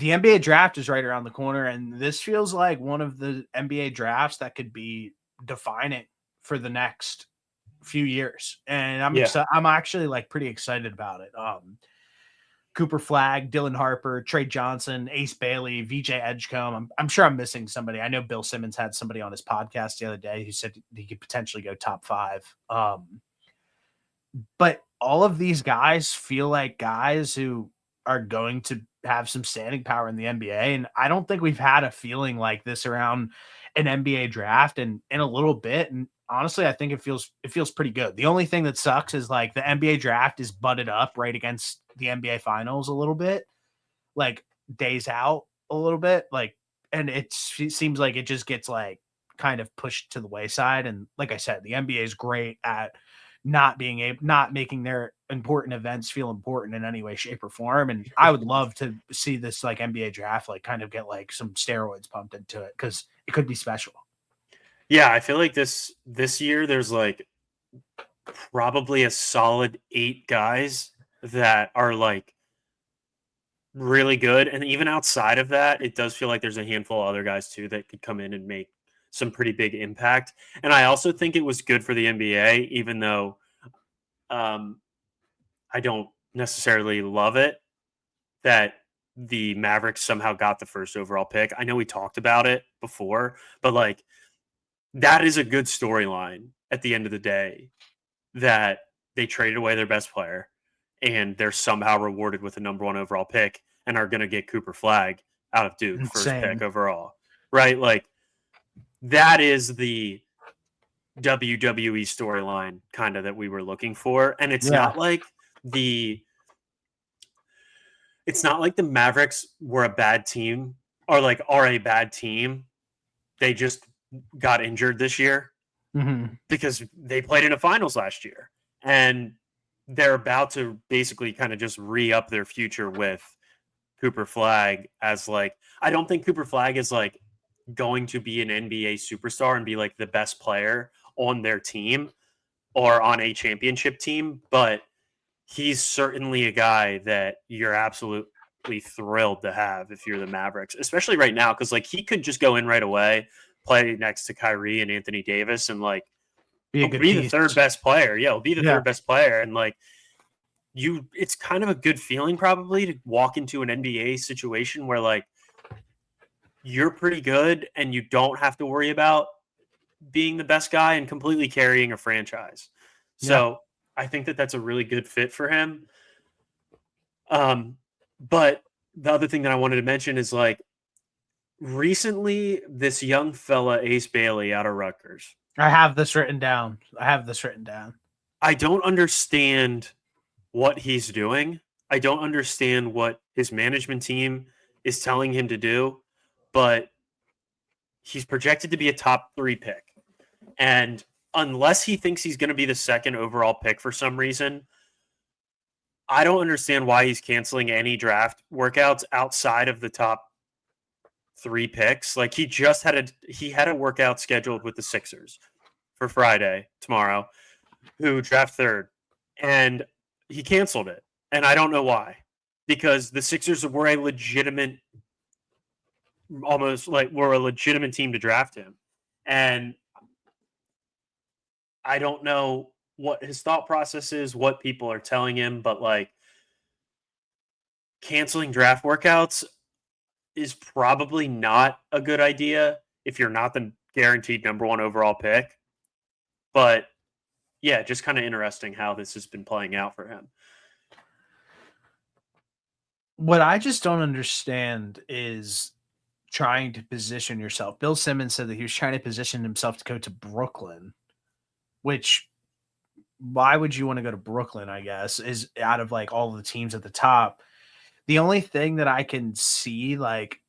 the NBA draft is right around the corner, and this feels like one of the NBA drafts that could be defining for the next few years. And I'm excited. I'm actually like pretty excited about it. Cooper Flagg, Dylan Harper, Trey Johnson, Ace Bailey, VJ Edgecombe. I'm sure I'm missing somebody. I know Bill Simmons had somebody on his podcast the other day who said he could potentially go top 5. But all of these guys feel like guys who are going to have some standing power in the NBA. And I don't think we've had a feeling like this around an NBA draft in a little bit. And honestly, I think it feels pretty good. The only thing that sucks is like the NBA draft is butted up right against the NBA finals a little bit, like days out a little bit, like, and it seems like it just gets like kind of pushed to the wayside. And like I said, the NBA is great at not making their important events feel important in any way, shape, or form. And I would love to see this like NBA draft like kind of get like some steroids pumped into it because it could be special. Yeah, I feel like this year there's like probably a solid 8 guys that are like really good. And even outside of that, it does feel like there's a handful of other guys too that could come in and make some pretty big impact. And I also think it was good for the NBA, even though I don't necessarily love it, that the Mavericks somehow got the first overall pick. I know we talked about it before, but like that is a good storyline at the end of the day, that they traded away their best player and they're somehow rewarded with a number 1 overall pick and are going to get Cooper Flagg out of Duke, first pick overall, right? Like that is the WWE storyline kind of that we were looking for. And it's not like the Mavericks were a bad team or like are a bad team. They just got injured this year because they played in a finals last year and they're about to basically kind of just re-up their future with Cooper Flagg as like, I don't think Cooper Flagg is like going to be an NBA superstar and be like the best player on their team or on a championship team, but he's certainly a guy that you're absolutely thrilled to have if you're the Mavericks, especially right now, because like he could just go in right away, play next to Kyrie and Anthony Davis, and like be the third best player. Yeah, he'll be the third best player, and like it's kind of a good feeling probably to walk into an NBA situation where like you're pretty good and you don't have to worry about being the best guy and completely carrying a franchise. So I think that that's a really good fit for him. But the other thing that I wanted to mention is like recently this young fella, Ace Bailey out of Rutgers. I have this written down. I don't understand what he's doing. I don't understand what his management team is telling him to do, but he's projected to be a top 3 pick. And unless he thinks he's going to be the second overall pick for some reason, I don't understand why he's canceling any draft workouts outside of the top 3 picks. Like he just had a workout scheduled with the Sixers for Friday, tomorrow, who draft 3rd, and he canceled it. And I don't know why, because the Sixers were a legitimate team to draft him. And I don't know what his thought process is, what people are telling him, but like canceling draft workouts is probably not a good idea if you're not the guaranteed number 1 overall pick. But yeah, just kind of interesting how this has been playing out for him. What I just don't understand is trying to position yourself. Bill Simmons said that he was trying to position himself to go to Brooklyn, which why would you want to go to Brooklyn, I guess, is out of like all the teams at the top. The only thing that I can see like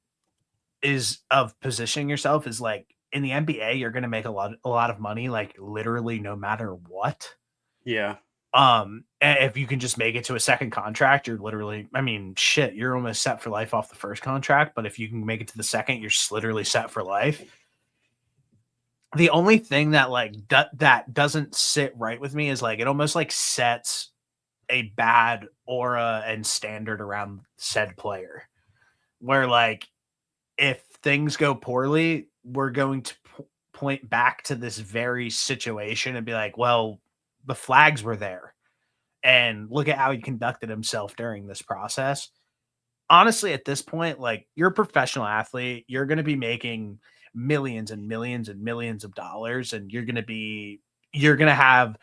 is of positioning yourself is like in the NBA, you're going to make a lot of money, like literally no matter what. Yeah. If you can just make it to a second contract, you're literally, I mean, shit, you're almost set for life off the first contract. But if you can make it to the second, you're just literally set for life. The only thing that like that doesn't sit right with me is like it almost like sets a bad aura and standard around said player. where like if things go poorly, we're going to point back to this very situation and be like, well, the flags were there. And look at how he conducted himself during this process. Honestly, at this point, like you're a professional athlete, you're going to be making millions and millions and millions of dollars, and you're going to have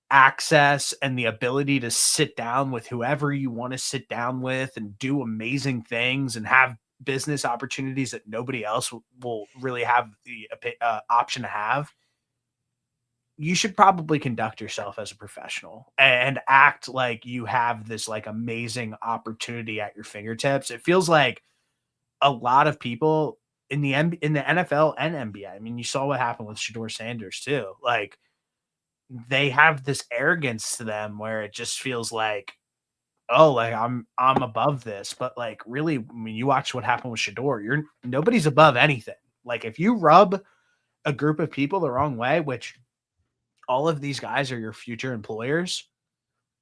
access and the ability to sit down with whoever you want to sit down with and do amazing things and have business opportunities that nobody else will really have the option to have. You should probably conduct yourself as a professional and act like you have this like amazing opportunity at your fingertips. It feels like a lot of people in the NFL and NBA. I mean, you saw what happened with Shador Sanders too. Like they have this arrogance to them where it just feels like, oh, like I'm above this. But like really, I mean, you watch what happened with Shador. You're nobody's above anything. Like if you rub a group of people the wrong way, which all of these guys are your future employers,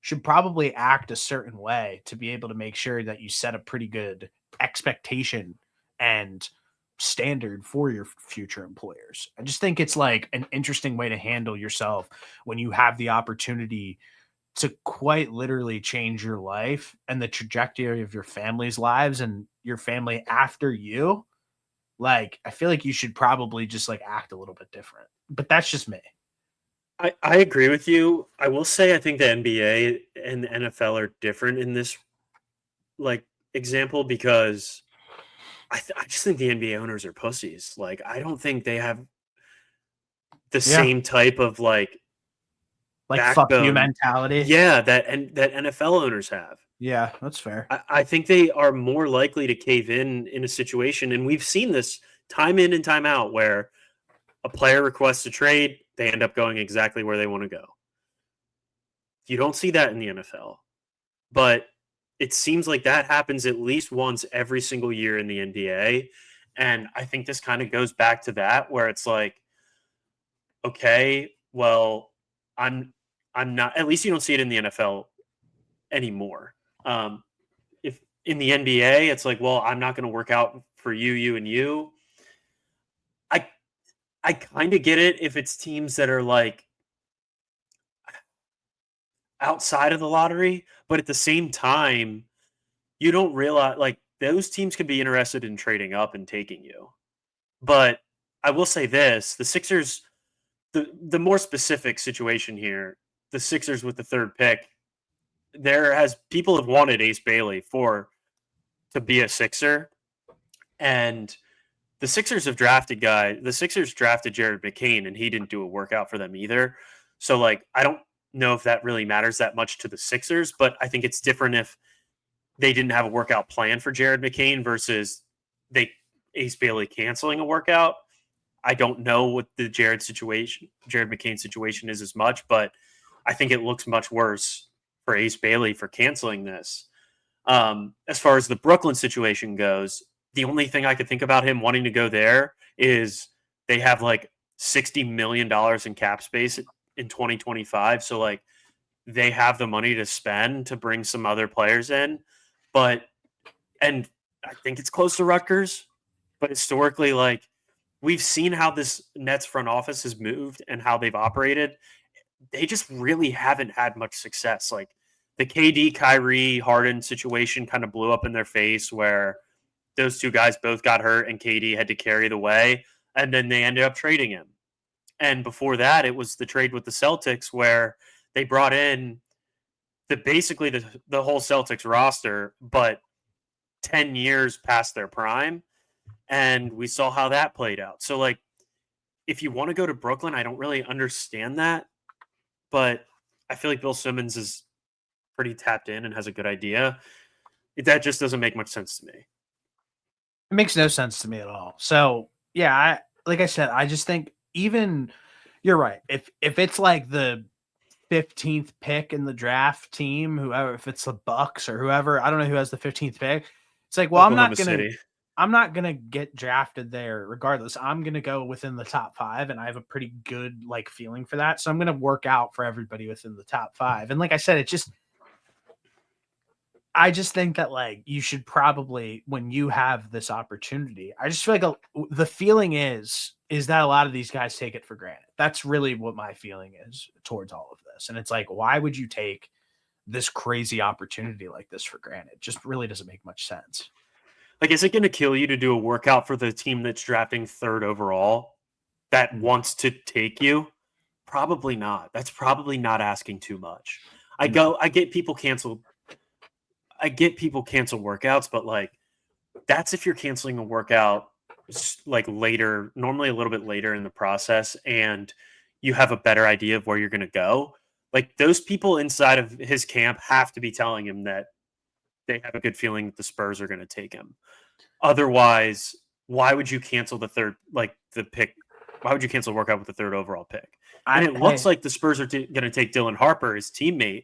should probably act a certain way to be able to make sure that you set a pretty good expectation and standard for your future employers. I just think it's like an interesting way to handle yourself when you have the opportunity to quite literally change your life and the trajectory of your family's lives and your family after you. Like, I feel like you should probably just like act a little bit different. But that's just me. I agree with you. I will say I think the NBA and the NFL are different in this like example because I just think the NBA owners are pussies. Like I don't think they have the Yeah. same type of like Like fuck you backbone. mentality. Yeah, that NFL owners have. Yeah, that's fair. I think they are more likely to cave in a situation, and we've seen this time in and time out where a player requests a trade, they end up going exactly where they want to go. You don't see that in the NFL, but it seems like that happens at least once every single year in the NBA. And I think this kind of goes back to that where it's like, okay, well, I'm I'm not at least you don't see it in the NFL anymore. Um, if in the NBA, it's like, well, I'm not going to work out for you, you, and you. I I kind of get it if it's teams that are like outside of the lottery, but at the same time, you don't realize like those teams could be interested in trading up and taking you. But I will say this: the Sixers, the more specific situation here, the Sixers with the third pick, there has people have wanted Ace Bailey for to be a Sixer, and the Sixers drafted Jared McCain and he didn't do a workout for them either. So like I don't know if that really matters that much to the Sixers, but I think it's different if they didn't have a workout plan for Jared McCain versus they Ace Bailey canceling a workout. I don't know what the Jared McCain situation is as much, but I think it looks much worse for Ace Bailey for canceling this. As far as the Brooklyn situation goes, the only thing I could think about him wanting to go there is they have like $60 million in cap space in 2025. So like they have the money to spend to bring some other players in. But and I think it's close to Rutgers, but historically, like we've seen how this Nets front office has moved and how they've operated. They just really haven't had much success. Like the KD, Kyrie, Harden situation kind of blew up in their face where those two guys both got hurt and KD had to carry the way, and then they ended up trading him. And before that, it was the trade with the Celtics where they brought in the whole Celtics roster, but 10 years past their prime. And we saw how that played out. So, like, if you want to go to Brooklyn, I don't really understand that. But I feel like Bill Simmons is pretty tapped in and has a good idea. That just doesn't make much sense to me. It makes no sense to me at all. So yeah, like I said, I just think even you're right. If it's like the 15th pick in the draft team, whoever, if it's the Bucks or whoever, I don't know who has the 15th pick. It's like, well, Oklahoma City. I'm not gonna get drafted there regardless. I'm gonna go within the top five, and I have a pretty good like feeling for that. So I'm gonna work out for everybody within the top five. And like I said, it just I just think that, like, you should probably, when you have this opportunity, I just feel like the feeling is that a lot of these guys take it for granted. That's really what my feeling is towards all of this. And it's like, why would you take this crazy opportunity like this for granted? Just really doesn't make much sense. Like, is it going to kill you to do a workout for the team that's drafting third overall that No, wants to take you? Probably not. That's probably not asking too much. no. I get people cancel. I get people cancel workouts, but like that's if you're canceling a workout like later, normally a little bit later in the process, and you have a better idea of where you're going to go. Like those people inside of his camp have to be telling him that they have a good feeling that the Spurs are going to take him. Otherwise, why would you cancel the third, like the pick? Why would you cancel a workout with the third overall pick? And it looks Hey, like the Spurs are going to take Dylan Harper, his teammate,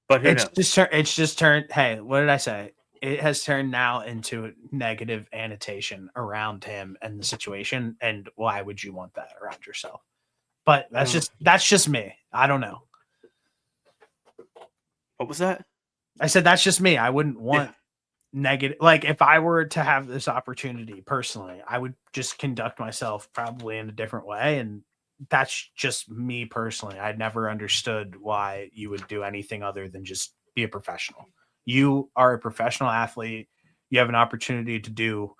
but who knows? it's just turned. Hey, what did I say? It has turned now into negative annotation around him and the situation. And why would you want that around yourself? But Mm, that's just me. I don't know. what was that? I said that's just me. I wouldn't Yeah. want negative. Like if I were to have this opportunity personally, I would just conduct myself probably in a different way. And that's just me personally. I never understood why you would do anything other than just be a professional. You are a professional athlete. You have an opportunity to do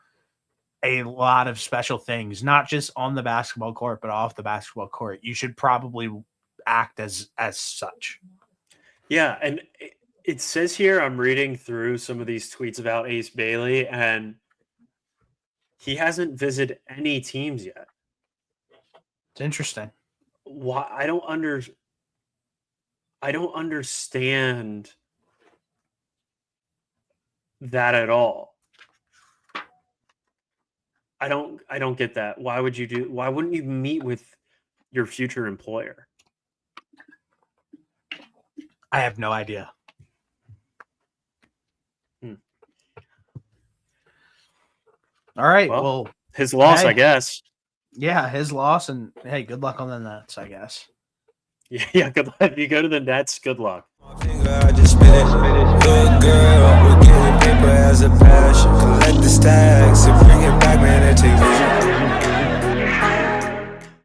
a lot of special things, not just on the basketball court, but off the basketball court. You should probably act as such. Yeah. And it says here, I'm reading through some of these tweets about Ace Bailey, and he hasn't visited any teams yet. It's interesting. Why? I don't understand that at all. I don't get that. Why wouldn't you meet with your future employer? I have no idea. Hmm. All right. Well, Well, his loss, I hey, guess. yeah, his loss, and hey, good luck on the Nets, I guess. Yeah, yeah, good luck. If you go to the Nets, good luck. I just spit it. Good girl, we're getting paper as a passion. Collect the stacks and bring it back, man, and take vision.